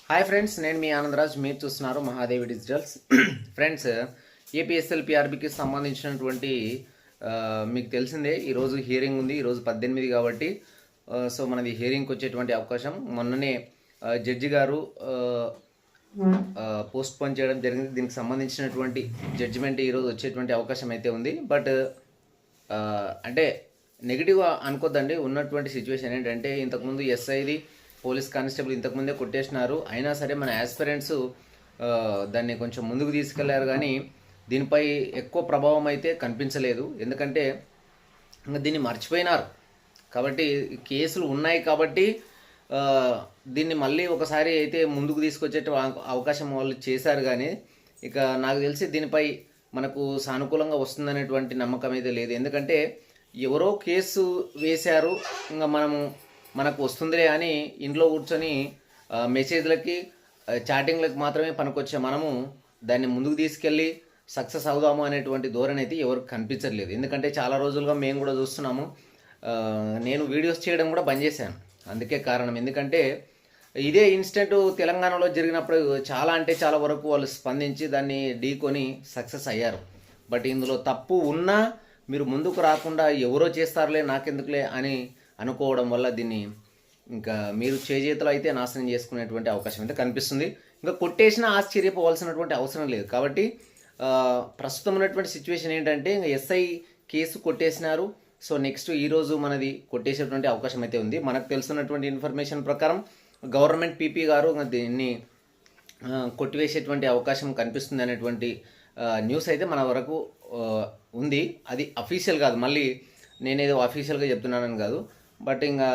Hi friends, నేను మీ ఆనందరాజ్. మీరు చూస్తున్నారు మహాదేవి డిజిటల్స్. ఫ్రెండ్స్, ఏపీఎస్ఎల్పిఆర్బికి సంబంధించినటువంటి మీకు తెలిసిందే ఈరోజు హియరింగ్ ఉంది. ఈరోజు 18 కాబట్టి సో మనది హియరింగ్కి వచ్చేటువంటి అవకాశం మొన్ననే జడ్జి గారు పోస్ట్ పోన్ చేయడం జరిగింది. దీనికి సంబంధించినటువంటి జడ్జిమెంట్ ఈరోజు వచ్చేటువంటి అవకాశం అయితే ఉంది. బట్ అంటే నెగిటివ్ అనుకోద్దండి. ఉన్నటువంటి సిచ్యువేషన్ ఏంటంటే ఇంతకుముందు ఎస్ఐది పోలీస్ కానిస్టేబుల్ ఇంతకుముందే కొట్టేసినారు. అయినా సరే మన యాస్పిరెంట్స్ దాన్ని కొంచెం ముందుకు తీసుకెళ్లారు, కానీ దీనిపై ఎక్కువ ప్రభావం అయితే కనిపించలేదు. ఎందుకంటే దీన్ని మర్చిపోయినారు కాబట్టి, కేసులు ఉన్నాయి కాబట్టి దీన్ని మళ్ళీ ఒకసారి అయితే ముందుకు తీసుకొచ్చే అవకాశం వాళ్ళు చేశారు. కానీ ఇక నాకు తెలిసి దీనిపై మనకు సానుకూలంగా వస్తుందనేటువంటి నమ్మకం అయితే లేదు. ఎందుకంటే ఎవరో కేసు వేశారు, ఇంకా మనకు వస్తుందిలే అని ఇంట్లో కూర్చొని మెసేజ్లకి చాటింగ్లకు మాత్రమే పనికొచ్చే మనము దాన్ని ముందుకు తీసుకెళ్ళి సక్సెస్ అవుదాము అనేటువంటి ధోరణి అయితే ఎవరికి కనిపించట్లేదు. ఎందుకంటే చాలా రోజులుగా మేము కూడా చూస్తున్నాము. నేను వీడియోస్ చేయడం కూడా బంద్ చేశాను. అందుకే కారణం. ఎందుకంటే ఇదే ఇన్సిడెంట్ తెలంగాణలో జరిగినప్పుడు చాలా అంటే చాలా వరకు వాళ్ళు స్పందించి దాన్ని ఢీకొని సక్సెస్ అయ్యారు. బట్ ఇందులో తప్పు ఉన్నా మీరు ముందుకు రాకుండా ఎవరో చేస్తారులే నాకెందుకులే అని అనుకోవడం వల్ల దీన్ని ఇంకా మీరు చేజేతలు అయితే నాశనం చేసుకునేటువంటి అవకాశం అయితే కనిపిస్తుంది. ఇంకా కొట్టేసినా ఆశ్చర్యపోవాల్సినటువంటి అవసరం లేదు. కాబట్టి ప్రస్తుతం ఉన్నటువంటి సిచ్యువేషన్ ఏంటంటే ఇంకా ఎస్ఐ కేసు కొట్టేసినారు. సో నెక్స్ట్ ఈరోజు మనది కొట్టేసేటువంటి అవకాశం అయితే ఉంది. మనకు తెలుసున్నటువంటి ఇన్ఫర్మేషన్ ప్రకారం గవర్నమెంట్ పీపీ గారు దీన్ని కొట్టివేసేటువంటి అవకాశం కనిపిస్తుంది అనేటువంటి న్యూస్ అయితే మన వరకు ఉంది. అది అఫీషియల్ కాదు, మళ్ళీ నేనేదో అఫీషియల్గా చెప్తున్నానని కాదు. బట్ ఇంకా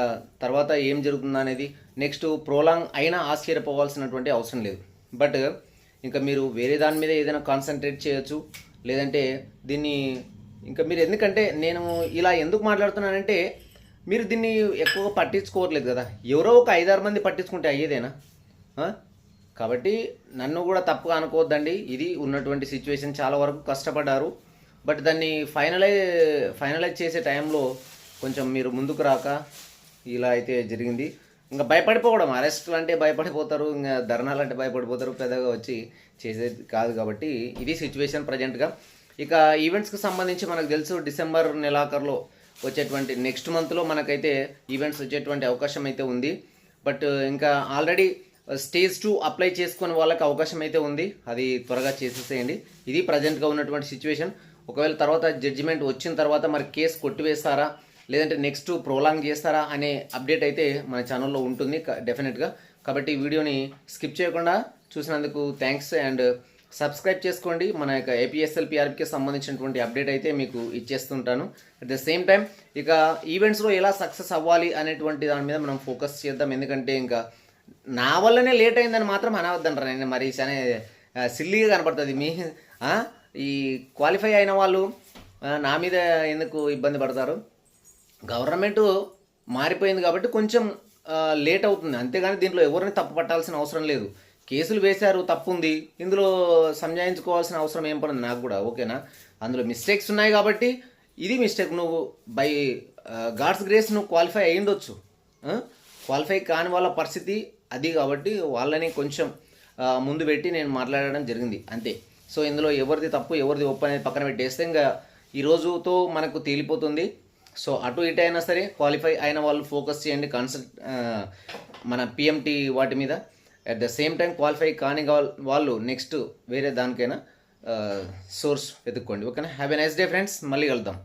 తర్వాత ఏం జరుగుతుందో అనేది నెక్స్ట్ ప్రోలాంగ్ అయినా ఆశ్చర్యపోవాల్సినటువంటి అవసరం లేదు. బట్ ఇంకా మీరు వేరే దాని మీద ఏదైనా కాన్సన్ట్రేట్ చేయొచ్చు. లేదంటే దీన్ని ఇంకా మీరు, ఎందుకంటే నేను ఇలా ఎందుకు మాట్లాడుతున్నానంటే మీరు దీన్ని ఎక్కువగా పట్టించుకోవట్లేదు కదా. ఎవరో ఒక 5-6 మంది పట్టించుకుంటే అయ్యేదేనా? కాబట్టి నన్ను కూడా తప్పుగా అనుకోవద్దండి. ఇది ఉన్నటువంటి సిచ్యువేషన్. చాలా వరకు కష్టపడ్డారు. బట్ దాన్ని ఫైనలైజ్ చేసే టైంలో కొంచెం మీరు ముందుకు రాక ఇలా అయితే జరిగింది. ఇంకా భయపడిపోవడం, అరెస్టులు అంటే భయపడిపోతారు, ఇంకా ధర్నాలు అంటే భయపడిపోతారు, పెద్దగా వచ్చి చేసేది కాదు. కాబట్టి ఇది సిచ్యువేషన్ ప్రజెంట్గా. ఇక ఈవెంట్స్కి సంబంధించి మనకు తెలుసు డిసెంబర్ నెలాఖరులో వచ్చేటువంటి నెక్స్ట్ మంత్లో మనకైతే ఈవెంట్స్ వచ్చేటువంటి అవకాశం అయితే ఉంది. బట్ ఇంకా ఆల్రెడీ స్టేజ్ 2 అప్లై చేసుకునే వాళ్ళకి అవకాశం అయితే ఉంది. అది త్వరగా చేసేసేయండి. ఇది ప్రజెంట్గా ఉన్నటువంటి సిచ్యువేషన్. ఒకవేళ తర్వాత జడ్జిమెంట్ వచ్చిన తర్వాత మరి కేసు కొట్టివేస్తారా, లేదంటే నెక్స్ట్ ప్రోలాంగ్ చేస్తారా అనే అప్డేట్ అయితే మన ఛానల్లో ఉంటుంది డెఫినెట్గా. కాబట్టి ఈ వీడియోని స్కిప్ చేయకుండా చూసినందుకు థ్యాంక్స్. అండ్ సబ్స్క్రైబ్ చేసుకోండి. మన యొక్క ఏపీఎస్ఎల్పిఆర్బికి సంబంధించినటువంటి అప్డేట్ అయితే మీకు ఇచ్చేస్తుంటాను. అట్ ద సేమ్ టైం ఇక ఈవెంట్స్లో ఎలా సక్సెస్ అవ్వాలి అనేటువంటి దాని మీద మనం ఫోకస్ చేద్దాం. ఎందుకంటే ఇంకా నా వల్లనే లేట్ అయిందని మాత్రం అనవద్దంటారు. నేను మరి చాలా సిల్లీగా కనపడుతుంది. ఈ క్వాలిఫై అయిన వాళ్ళు నా మీద ఎందుకు ఇబ్బంది పడతారు? గవర్నమెంట్ మారిపోయింది కాబట్టి కొంచెం లేట్ అవుతుంది, అంతేగాని దీంట్లో ఎవరిని తప్పు పట్టాల్సిన అవసరం లేదు. కేసులు వేశారు, తప్పు ఉంది, ఇందులో సంజాయించుకోవాల్సిన అవసరం ఏం పడింది నాకు కూడా, ఓకేనా? అందులో మిస్టేక్స్ ఉన్నాయి కాబట్టి ఇది మిస్టేక్. నువ్వు బై గాడ్స్ గ్రేస్ నువ్వు క్వాలిఫై అయ్యిండొచ్చు. క్వాలిఫై కాని వాళ్ళ పరిస్థితి అది. కాబట్టి వాళ్ళని కొంచెం ముందు పెట్టి నేను మాట్లాడడం జరిగింది, అంతే. సో ఇందులో ఎవరిది తప్పు ఎవరిది ఒప్పు అనేది పక్కన పెట్టేస్తే ఇంకా ఈ రోజుతో మనకు తేలిపోతుంది. సో అటు ఇటు అయినా సరే క్వాలిఫై అయిన వాళ్ళు ఫోకస్ చేయండి మన పిఎంటీ వాటి మీద. At the same time qualify కాని వాళ్ళు నెక్స్ట్ వేరే దానికైనా సోర్స్ వెతుక్కోండి, ఓకేనా? Have a nice day friends. మళ్ళీ కలుద్దాం.